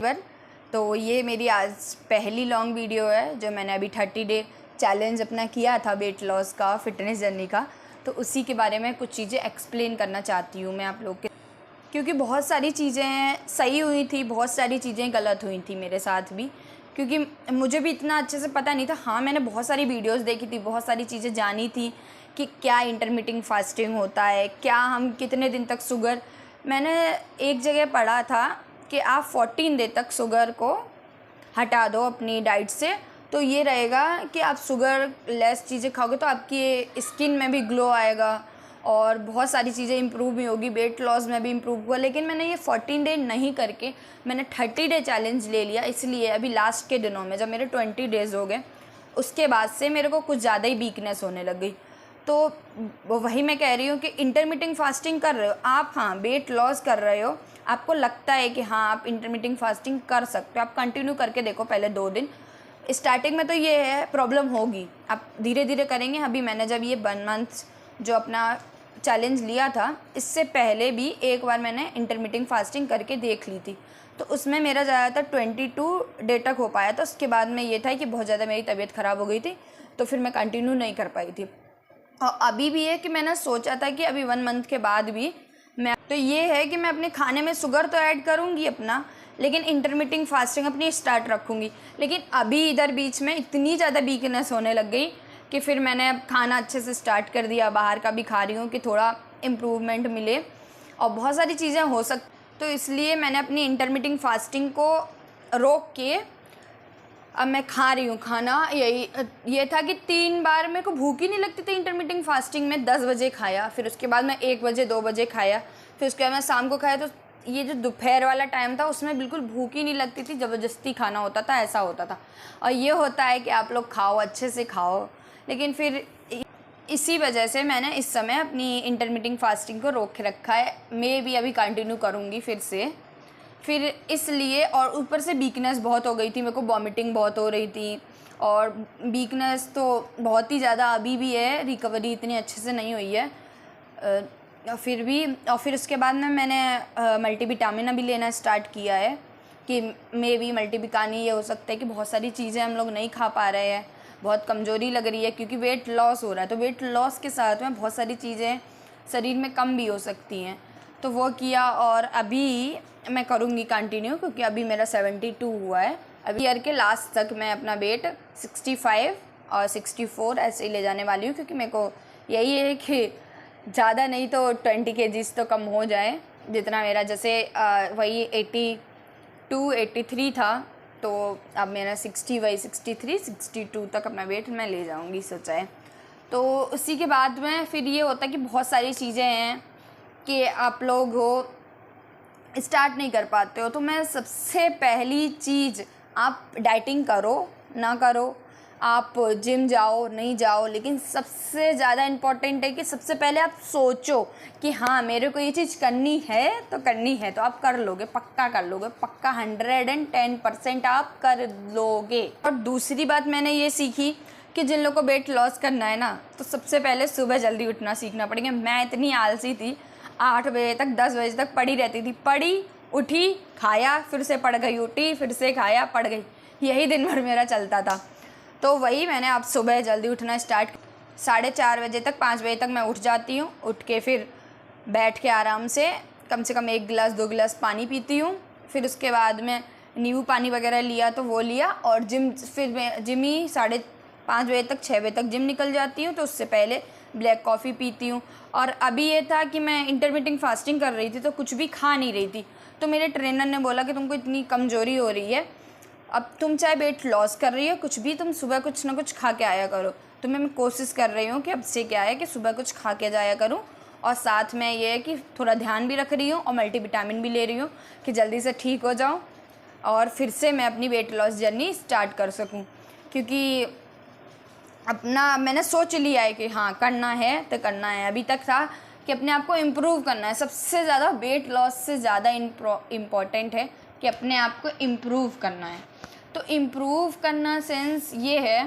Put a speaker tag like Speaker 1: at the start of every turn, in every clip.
Speaker 1: One. तो ये मेरी आज पहली लॉन्ग वीडियो है जो मैंने अभी 30 डे चैलेंज अपना किया था वेट लॉस का, फिटनेस जर्नी का। तो उसी के बारे में कुछ चीज़ें एक्सप्लेन करना चाहती हूँ मैं आप लोग के, क्योंकि बहुत सारी चीज़ें सही हुई थी, बहुत सारी चीज़ें गलत हुई थी मेरे साथ भी, क्योंकि मुझे भी इतना अच्छे से पता नहीं था। हाँ, मैंने बहुत सारी वीडियोस देखी थी, बहुत सारी चीज़ें जानी थी कि क्या इंटरमिटिंग फास्टिंग होता है, क्या हम कितने दिन तक शुगर, मैंने एक जगह पढ़ा था कि आप 14 डे तक शुगर को हटा दो अपनी डाइट से, तो ये रहेगा कि आप शुगर लेस चीज़ें खाओगे तो आपकी स्किन में भी ग्लो आएगा और बहुत सारी चीज़ें इंप्रूव भी होगी, वेट लॉस में भी इंप्रूव हुआ। लेकिन मैंने ये 14 डे नहीं करके मैंने 30 डे चैलेंज ले लिया, इसलिए अभी लास्ट के दिनों में जब मेरे 20 डेज़ हो गए उसके बाद से मेरे को कुछ ज़्यादा ही वीकनेस होने लग गई। तो वही मैं कह रही हूँ कि इंटरमिटिंग फास्टिंग कर रहे हो आप, हाँ वेट लॉस कर रहे हो, आपको लगता है कि हाँ आप इंटरमिटिंग फास्टिंग कर सकते हो, आप कंटिन्यू करके देखो पहले 2 दिन। स्टार्टिंग में तो ये है प्रॉब्लम होगी, आप धीरे धीरे करेंगे। अभी मैंने जब ये 1 मंथ जो अपना चैलेंज लिया था, इससे पहले भी एक बार मैंने इंटरमिटिंग फास्टिंग करके देख ली थी, तो उसमें मेरा ज़्यादातर 22 डे तक हो पाया था। उसके बाद में ये था कि बहुत ज़्यादा मेरी तबीयत ख़राब हो गई थी, तो फिर मैं कंटिन्यू नहीं कर पाई थी। और अभी भी है कि मैंने सोचा था कि अभी 1 मंथ के बाद भी मैं, तो ये है कि मैं अपने खाने में शुगर तो ऐड करूँगी अपना, लेकिन इंटरमिटिंग फास्टिंग अपनी स्टार्ट रखूँगी। लेकिन अभी इधर बीच में इतनी ज़्यादा वीकनेस होने लग गई कि फिर मैंने अब खाना अच्छे से स्टार्ट कर दिया, बाहर का भी खा रही हूँ कि थोड़ा इम्प्रूवमेंट मिले और बहुत सारी चीज़ें हो तो इसलिए मैंने अपनी इंटरमिटिंग फास्टिंग को रोक के अब मैं खा रही हूँ खाना। ये था कि 3 बार मेरे को भूख ही नहीं लगती थी इंटरमिटिंग फास्टिंग में। 10 बजे खाया, फिर उसके बाद मैं 1 बजे 2 बजे खाया, फिर उसके बाद मैं शाम को खाया। तो ये जो दोपहर वाला टाइम था उसमें बिल्कुल भूख ही नहीं लगती थी, ज़बरदस्ती खाना होता था, ऐसा होता था। और ये होता है कि आप लोग खाओ, अच्छे से खाओ, लेकिन फिर इसी वजह से मैंने इस समय अपनी इंटरमिटिंग फास्टिंग को रोक के रखा है। मैं भी अभी कंटिन्यू करूँगी फिर इसलिए। और ऊपर से वीकनेस बहुत हो गई थी, मेरे को वॉमिटिंग बहुत हो रही थी और वीकनेस तो बहुत ही ज़्यादा अभी भी है, रिकवरी इतनी अच्छे से नहीं हुई है फिर भी। और फिर उसके बाद में मैंने मल्टीविटामिन अभी लेना स्टार्ट किया है कि मे भी मल्टीविटामिन, ये हो सकता है कि बहुत सारी चीज़ें हम लोग नहीं खा पा रहे हैं, बहुत कमज़ोरी लग रही है क्योंकि वेट लॉस हो रहा है। तो वेट लॉस के साथ में बहुत सारी चीज़ें शरीर में कम भी हो सकती हैं, तो वो किया। और अभी मैं करूँगी कंटिन्यू क्योंकि अभी मेरा 72 हुआ है। अभी ईयर के लास्ट तक मैं अपना वेट 65 और 64 ऐसे ही ले जाने वाली हूँ, क्योंकि मेरे को यही है कि ज़्यादा नहीं तो 20 kgs तो कम हो जाए, जितना मेरा जैसे वही 82 83 था, तो अब मेरा 60 वही 63 62 तक अपना वेट मैं ले जाऊँगी सोचा है। तो उसी के बाद में फिर ये होता है कि बहुत सारी चीज़ें हैं कि आप लोग हो स्टार्ट नहीं कर पाते हो। तो मैं सबसे पहली चीज़, आप डाइटिंग करो ना करो, आप जिम जाओ नहीं जाओ, लेकिन सबसे ज़्यादा इम्पॉर्टेंट है कि सबसे पहले आप सोचो कि हाँ मेरे को ये चीज़ करनी है तो करनी है, तो आप कर लोगे, पक्का कर लोगे, पक्का 110% आप कर लोगे। और दूसरी बात मैंने ये सीखी कि जिन लोगों को वेट लॉस करना है ना, तो सबसे पहले सुबह जल्दी उठना सीखना पड़ेगा। मैं इतनी आलसी थी, 8 बजे तक 10 बजे तक पड़ी रहती थी, पड़ी उठी खाया, फिर से पड़ गई, उठी फिर से खाया पड़ गई, यही दिन भर मेरा चलता था। तो वही मैंने अब सुबह जल्दी उठना स्टार्ट, 4:30 बजे तक 5 बजे तक मैं उठ जाती हूँ। उठ के फिर बैठ के आराम से कम 1 गिलास 2 गिलास पानी पीती हूँ। फिर उसके बाद में नींबू पानी वगैरह लिया तो वो लिया, और फिर मैं जिम ही 5:30 बजे तक 6 बजे तक जिम निकल जाती हूँ। तो उससे पहले ब्लैक कॉफ़ी पीती हूँ। और अभी ये था कि मैं इंटरमिटिंग फास्टिंग कर रही थी तो कुछ भी खा नहीं रही थी, तो मेरे ट्रेनर ने बोला कि तुमको इतनी कमज़ोरी हो रही है, अब तुम चाहे वेट लॉस कर रही हो कुछ भी, तुम सुबह कुछ ना कुछ खा के आया करो। तो मैं कोशिश कर रही हूँ कि अब से क्या है कि सुबह कुछ खा के जाया करूँ, और साथ में ये है कि थोड़ा ध्यान भी रख रही हूँ और मल्टीविटामिन भी ले रही हूँ कि जल्दी से ठीक हो जाऊँ और फिर से मैं अपनी वेट लॉस जर्नी स्टार्ट कर सकूँ। क्योंकि अपना मैंने सोच लिया है कि हाँ करना है तो करना है। अभी तक था कि अपने आप को इम्प्रूव करना है, सबसे ज़्यादा वेट लॉस से ज़्यादा इम्पॉर्टेंट है कि अपने आप को इम्प्रूव करना है। तो इम्प्रूव करना सेंस ये है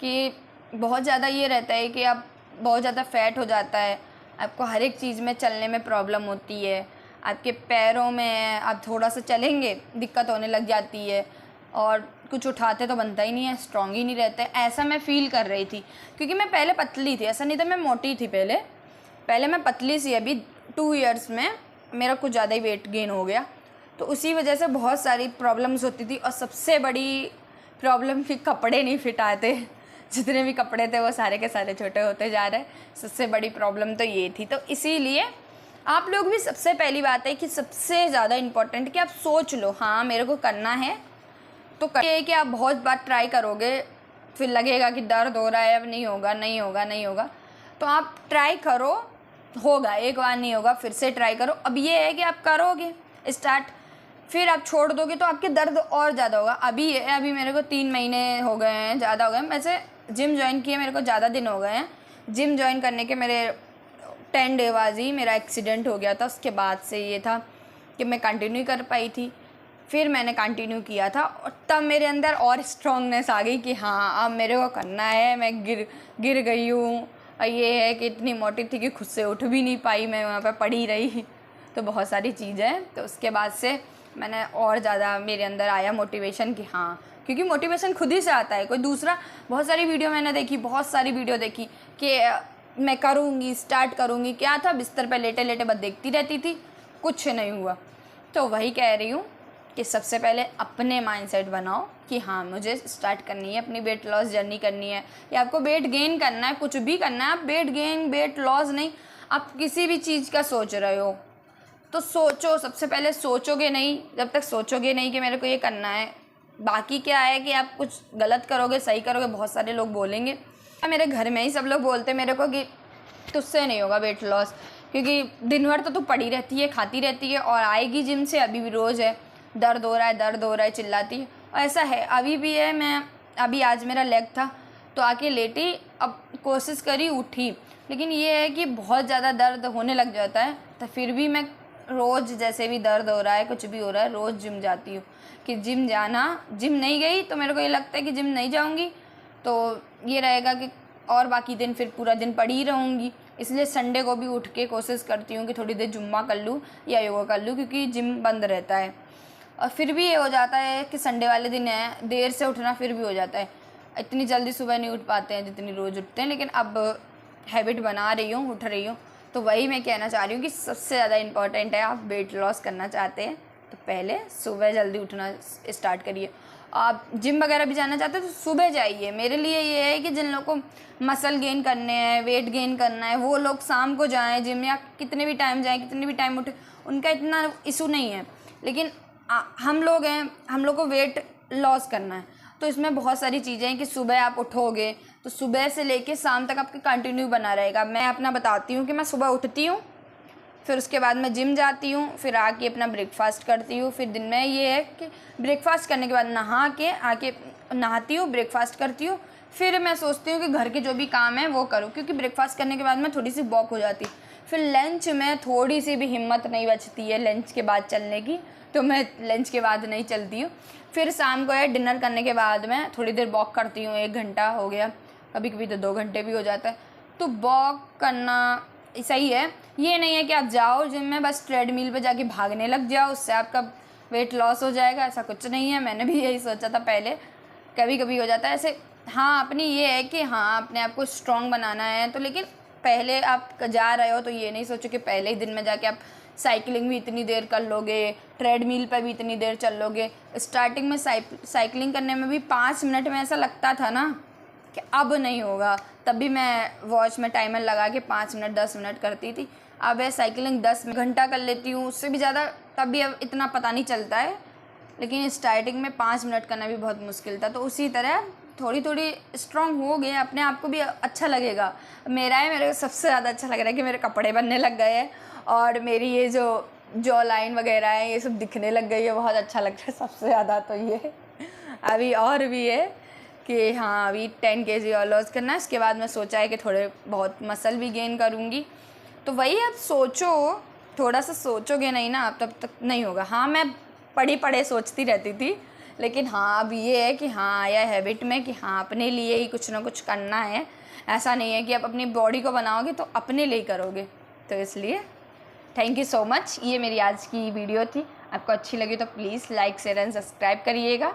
Speaker 1: कि बहुत ज़्यादा ये रहता है कि आप बहुत ज़्यादा फैट हो जाता है, आपको हर एक चीज़ में चलने में प्रॉब्लम होती है, आपके पैरों में आप थोड़ा सा चलेंगे दिक्कत होने लग जाती है, और कुछ उठाते तो बनता ही नहीं है, स्ट्रॉन्ग ही नहीं रहते। ऐसा मैं फ़ील कर रही थी, क्योंकि मैं पहले पतली थी, ऐसा नहीं था मैं मोटी थी। पहले मैं पतली सी, अभी 2 इयर्स में मेरा कुछ ज़्यादा ही वेट गेन हो गया। तो उसी वजह से बहुत सारी प्रॉब्लम्स होती थी, और सबसे बड़ी प्रॉब्लम कि कपड़े नहीं फिट आते। जितने भी कपड़े थे वो सारे के सारे छोटे होते जा रहे। सबसे बड़ी प्रॉब्लम तो ये थी। तो इसीलिए आप लोग भी, सबसे पहली बात है कि सबसे ज़्यादा इम्पोर्टेंट कि आप सोच लो, हाँ मेरे को करना है तो करिए। कि आप बहुत बार ट्राई करोगे, फिर लगेगा कि दर्द हो रहा है, अब नहीं होगा नहीं होगा नहीं होगा। तो आप ट्राई करो, होगा, एक बार नहीं होगा, फिर से ट्राई करो। अब ये है कि आप करोगे स्टार्ट, फिर आप छोड़ दोगे तो आपके दर्द और ज़्यादा होगा। अभी मेरे को 3 महीने हो गए हैं, ज़्यादा हो गए। वैसे जिम जॉइन किए मेरे को ज़्यादा दिन हो गए हैं। जिम जॉइन करने के मेरे 10 डे बाद ही मेरा एक्सीडेंट हो गया था। उसके बाद से ये था कि मैं कंटिन्यू कर पाई थी, फिर मैंने कंटिन्यू किया था, और तब मेरे अंदर और स्ट्रॉन्गनेस आ गई कि हाँ अब मेरे को करना है। मैं गिर गई हूँ, और ये है कि इतनी मोटी थी कि खुद से उठ भी नहीं पाई, मैं वहाँ पर पड़ी रही। तो बहुत सारी चीज़ें, तो उसके बाद से मैंने और ज़्यादा मेरे अंदर आया मोटिवेशन कि हाँ, क्योंकि मोटिवेशन खुद ही से आता है, कोई दूसरा। बहुत सारी वीडियो मैंने देखी, बहुत सारी वीडियो देखी कि मैं करूँगी, स्टार्ट करूँगी, क्या था बिस्तर पे लेटे लेटे बस देखती रहती थी, कुछ नहीं हुआ। तो वही कह रही हूँ कि सबसे पहले अपने माइंडसेट बनाओ कि हाँ मुझे स्टार्ट करनी है, अपनी वेट लॉस जर्नी करनी है, या आपको वेट गेन करना है, कुछ भी करना है। आप वेट गेन वेट लॉस नहीं, आप किसी भी चीज़ का सोच रहे हो तो सोचो, सबसे पहले सोचोगे नहीं। जब तक सोचोगे नहीं कि मेरे को ये करना है, बाकी क्या है कि आप कुछ गलत करोगे सही करोगे, बहुत सारे लोग बोलेंगे। मेरे घर में ही सब लोग बोलते मेरे को कि तुझसे नहीं होगा वेट लॉस, क्योंकि दिन भर तो तू पड़ी रहती है, खाती रहती है, और आएगी जिम से, अभी भी रोज़ है दर्द हो रहा है चिल्लाती है। और ऐसा है, अभी भी है। मैं अभी आज मेरा लेग था तो आके लेटी, अब कोशिश करी उठी, लेकिन ये है कि बहुत ज़्यादा दर्द होने लग जाता है। तो फिर भी मैं रोज़, जैसे भी दर्द हो रहा है कुछ भी हो रहा है, रोज़ जिम जाती हूँ। कि जिम जाना, जिम नहीं गई तो मेरे को ये लगता है कि जिम नहीं जाऊँगी तो ये रहेगा कि और बाकी दिन फिर पूरा दिन पड़ी ही रहूँगी। इसलिए संडे को भी उठ के कोशिश करती हूँ कि थोड़ी देर जुम्मा कर लूँ या योगा कर लूँ, क्योंकि जिम बंद रहता है। और फिर भी ये हो जाता है कि संडे वाले दिन है देर से उठना, फिर भी हो जाता है। इतनी जल्दी सुबह नहीं उठ पाते हैं जितनी रोज़ उठते हैं, लेकिन अब हैबिट बना रही हूँ, उठ रही हूँ। तो वही मैं कहना चाह रही हूँ कि सबसे ज़्यादा इम्पॉर्टेंट है, आप वेट लॉस करना चाहते हैं तो पहले सुबह जल्दी उठना स्टार्ट करिए। आप जिम वगैरह भी जाना चाहते हैं तो सुबह जाइए। मेरे लिए ये है कि जिन लोगों को मसल गेन करने हैं, वेट गेन करना है, वो लोग शाम को जाएं जिम, या कितने भी टाइम जाएं, कितने भी टाइम उठे, उनका इतना इशू नहीं है। लेकिन हम लोग हैं, हम लोग को वेट लॉस करना है, तो इसमें बहुत सारी चीज़ें हैं कि सुबह आप उठोगे तो सुबह से लेके शाम तक आपके कंटिन्यू बना रहेगा। मैं अपना बताती हूँ कि मैं सुबह उठती हूँ, फिर उसके बाद मैं जिम जाती हूँ, फिर आके अपना ब्रेकफास्ट करती हूँ। फिर दिन में ये है कि ब्रेकफास्ट करने के बाद आके नहाती हूँ, ब्रेकफास्ट करती हूँ, फिर मैं सोचती हूँ कि घर के जो भी काम है वो करूँ, क्योंकि ब्रेकफास्ट करने के बाद में थोड़ी सी वॉक हो जाती। फिर लंच में थोड़ी सी भी हिम्मत नहीं बचती है लंच के बाद चलने की, तो मैं लंच के बाद नहीं चलती हूँ। फिर शाम को है डिनर करने के बाद मैं थोड़ी देर वॉक करती हूँ, 1 घंटा हो गया, कभी कभी तो 2 घंटे भी हो जाता है। तो वॉक करना सही है। ये नहीं है कि आप जाओ जिम में बस ट्रेडमिल पे जाके भागने लग जाओ, उससे आपका वेट लॉस हो जाएगा, ऐसा कुछ नहीं है। मैंने भी यही सोचा था पहले, कभी कभी हो जाता है ऐसे। हाँ, अपनी ये है कि हाँ अपने आप को स्ट्रॉन्ग बनाना है तो, लेकिन पहले आप जा रहे हो तो ये नहीं सोचो कि पहले ही दिन में जाके आप साइकिलिंग भी इतनी देर कर लोगे, ट्रेडमिल पर भी इतनी देर चल लोगे। स्टार्टिंग में साइकिलिंग करने में भी 5 मिनट में ऐसा लगता था ना कि अब नहीं होगा, तब भी मैं वॉच में टाइमर लगा के 5 मिनट 10 मिनट करती थी। अब है साइकिलिंग 10 घंटा कर लेती हूँ, उससे भी ज़्यादा, तब भी अब इतना पता नहीं चलता है। लेकिन स्टार्टिंग में 5 मिनट करना भी बहुत मुश्किल था। तो उसी तरह थोड़ी थोड़ी स्ट्रॉन्ग हो गए, अपने आप को भी अच्छा लगेगा। मेरे को सबसे ज़्यादा अच्छा लग रहा है कि मेरे कपड़े बनने लग गए हैं, और मेरी ये जो लाइन वगैरह है ये सब दिखने लग गई है, बहुत अच्छा लग रहा है सबसे ज़्यादा। तो ये अभी और भी है कि हाँ अभी 10 kg और लॉस करना है। इसके बाद मैं सोचा है कि थोड़े बहुत मसल भी गेन करूँगी। तो वही आप सोचो, थोड़ा सा सोचोगे नहीं ना आप तब तक नहीं होगा। हाँ, मैं पढ़े सोचती रहती थी, लेकिन हाँ अब ये है कि हाँ आया हैबिट में कि हाँ अपने लिए ही कुछ ना कुछ करना है। ऐसा नहीं है कि आप अपनी बॉडी को बनाओगे तो अपने लिए ही करोगे। तो इसलिए थैंक यू सो मच। ये मेरी आज की वीडियो थी। आपको अच्छी लगी तो please like share and subscribe करिएगा।